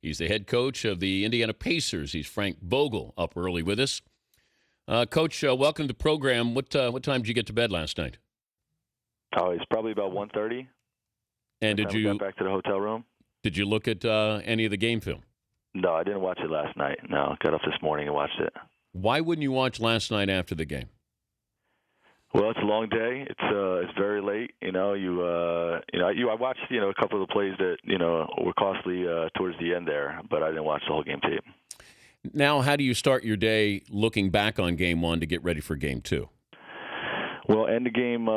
He's the head coach of the Indiana Pacers. He's Frank Vogel, up early with us. Coach, welcome to the program. What time did you get to bed last night? Oh, it's probably about 1:30. And did you got back to the hotel room? Did you look at any of the game film? No, I didn't watch it last night. No, got up this morning and watched it. Why wouldn't you watch last night after the game? Well, it's a long day. It's very late. I watched a couple of the plays that were costly towards the end there, but I didn't watch the whole game tape. Now, how do you start your day looking back on Game 1 to get ready for Game 2? Well, end of game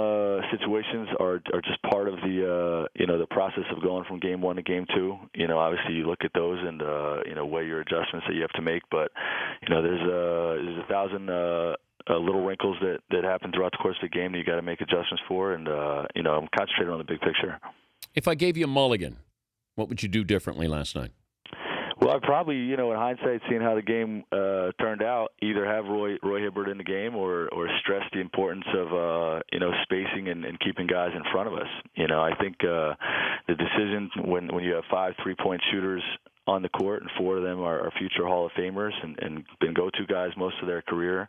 situations are just part of the process of going from Game 1 to Game 2. Obviously you look at those and weigh your adjustments that you have to make, but there's a thousand little wrinkles that happen throughout the course of the game that you got to make adjustments for, and I'm concentrating on the big picture. If I gave you a mulligan, what would you do differently last night? Well, I'd probably, in hindsight, seeing how the game turned out, either have Roy Hibbert in the game or stress the importance of, spacing and keeping guys in front of us. I think the decision when you have 5 3-point shooters on the court and 4 of them are future Hall of Famers and been go-to guys most of their career,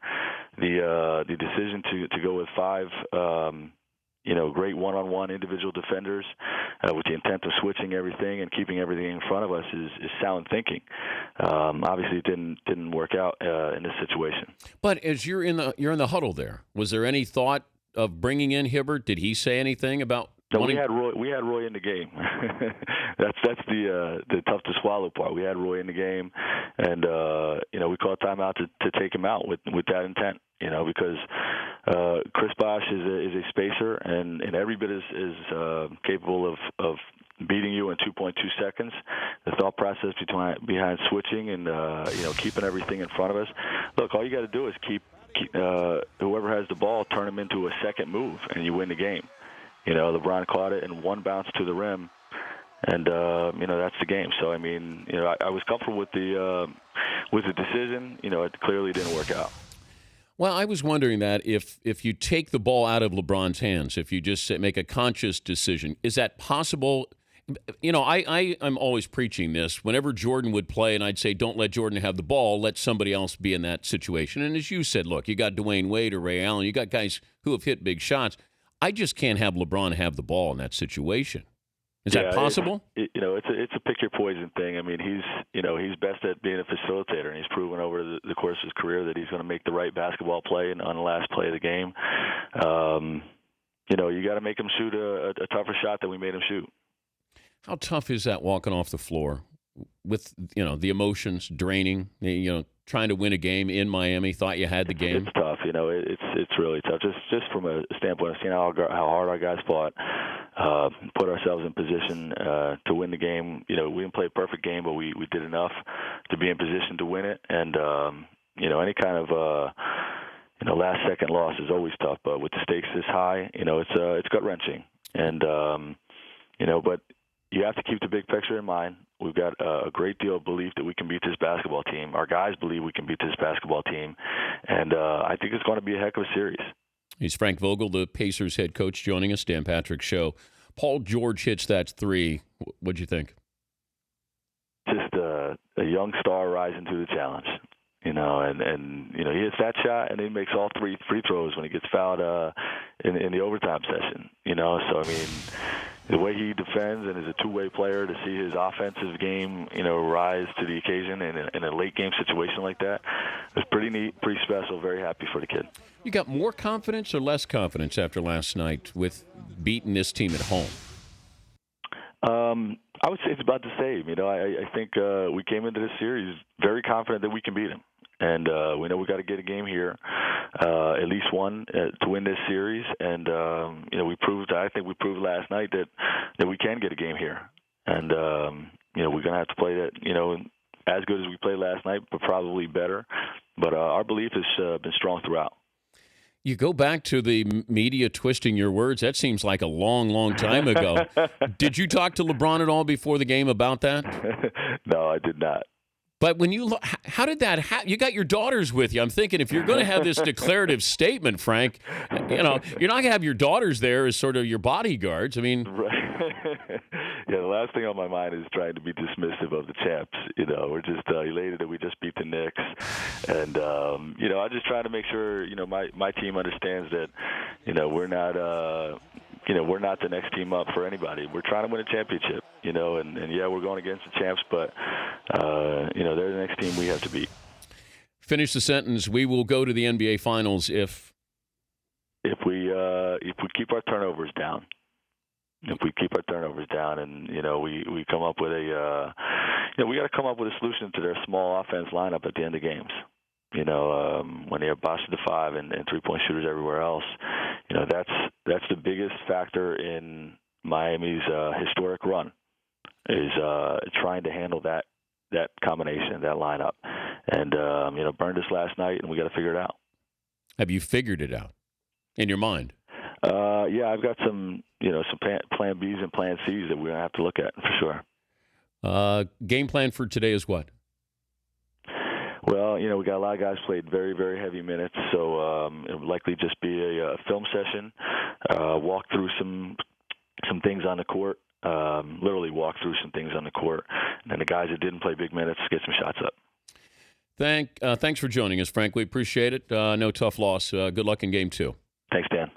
the decision to go with 5 great one-on-one individual defenders with the intent of switching everything and keeping everything in front of us is sound thinking. Obviously, it didn't work out in this situation. But as you're in the huddle there, was there any thought of bringing in Hibbert? Did he say anything about? No, we had Roy in the game. That's the tough to swallow part. We had Roy in the game, and we called timeout to take him out with that intent. Because Chris Bosh is a spacer and every bit is capable of beating you in 2.2 seconds. The thought process behind switching and keeping everything in front of us. Look, all you got to do is keep whoever has the ball, turn them into a second move, and you win the game. LeBron caught it in one bounce to the rim, and that's the game. So I was comfortable with the decision. It clearly didn't work out. Well, I was wondering that if you take the ball out of LeBron's hands, if you just make a conscious decision, is that possible? I'm always preaching this. Whenever Jordan would play, and I'd say, don't let Jordan have the ball, let somebody else be in that situation. And as you said, look, you got Dwayne Wade or Ray Allen, you got guys who have hit big shots. I just can't have LeBron have the ball in that situation. Is that possible? It's a pick your poison thing. He's best at being a facilitator, and he's proven over the course of his career that he's going to make the right basketball play on the last play of the game. You got to make him shoot a tougher shot than we made him shoot. How tough is that walking off the floor with the emotions draining? Trying to win a game in Miami, thought you had the game. It's tough. It's really tough. Just from a standpoint of seeing how hard our guys fought, put ourselves in position to win the game. We didn't play a perfect game, but we did enough to be in position to win it. And any kind of last second loss is always tough. But with the stakes this high, it's gut wrenching. And but you have to keep the big picture in mind. We've got a great deal of belief that we can beat this basketball team. Our guys believe we can beat this basketball team. And I think it's going to be a heck of a series. He's Frank Vogel, the Pacers head coach, joining us. Dan Patrick Show. Paul George hits that 3. What'd you think? Just a young star rising to the challenge. And he hits that shot, and he makes all 3 free throws when he gets fouled in the overtime session. So the way he defends and is a two-way player, to see his offensive game, rise to the occasion in a late game situation like that, is pretty neat, pretty special. Very happy for the kid. You got more confidence or less confidence after last night with beating this team at home? I would say it's about the same. I think we came into this series very confident that we can beat him. And we know we got to get a game here, at least one, to win this series. And I think we proved last night that we can get a game here. And we're going to have to play that as good as we played last night, but probably better. But our belief has been strong throughout. You go back to the media twisting your words. That seems like a long, long time ago. Did you talk to LeBron at all before the game about that? No, I did not. But when you look, how did that happen? You got your daughters with you. I'm thinking if you're going to have this declarative statement, Frank, you're not going to have your daughters there as sort of your bodyguards. Right. Yeah, the last thing on my mind is trying to be dismissive of the champs. We're just elated that we just beat the Knicks, and I just try to make sure my team understands that we're not we're not the next team up for anybody. We're trying to win a championship, and yeah, we're going against the champs, but they're the next team we have to beat. Finish the sentence. We will go to the NBA Finals if we keep our turnovers down. If we keep our turnovers down, and we come up with we got to come up with a solution to their small offense lineup at the end of games. When they have Boston to 5 and 3-point shooters everywhere else, that's the biggest factor in Miami's historic run is trying to handle that combination, that lineup, and burned us last night, and we got to figure it out. Have you figured it out in your mind? Yeah, I've got some plan Bs and plan Cs that we're gonna have to look at for sure. Game plan for today is what? Well, we got a lot of guys played very, very heavy minutes, so it'll likely just be a film session, walk through some things on the court, literally walk through some things on the court, and then the guys that didn't play big minutes get some shots up. Thanks for joining us, Frank. We appreciate it. No tough loss. Good luck in Game 2. Thanks, Dan.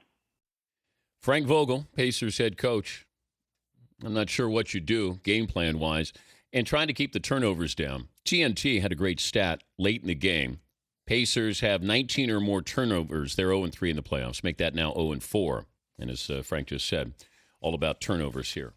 Frank Vogel, Pacers head coach. I'm not sure what you do game plan-wise. And trying to keep the turnovers down. TNT had a great stat late in the game. Pacers have 19 or more turnovers. They're 0-3 in the playoffs. Make that now 0-4. And as Frank just said, all about turnovers here.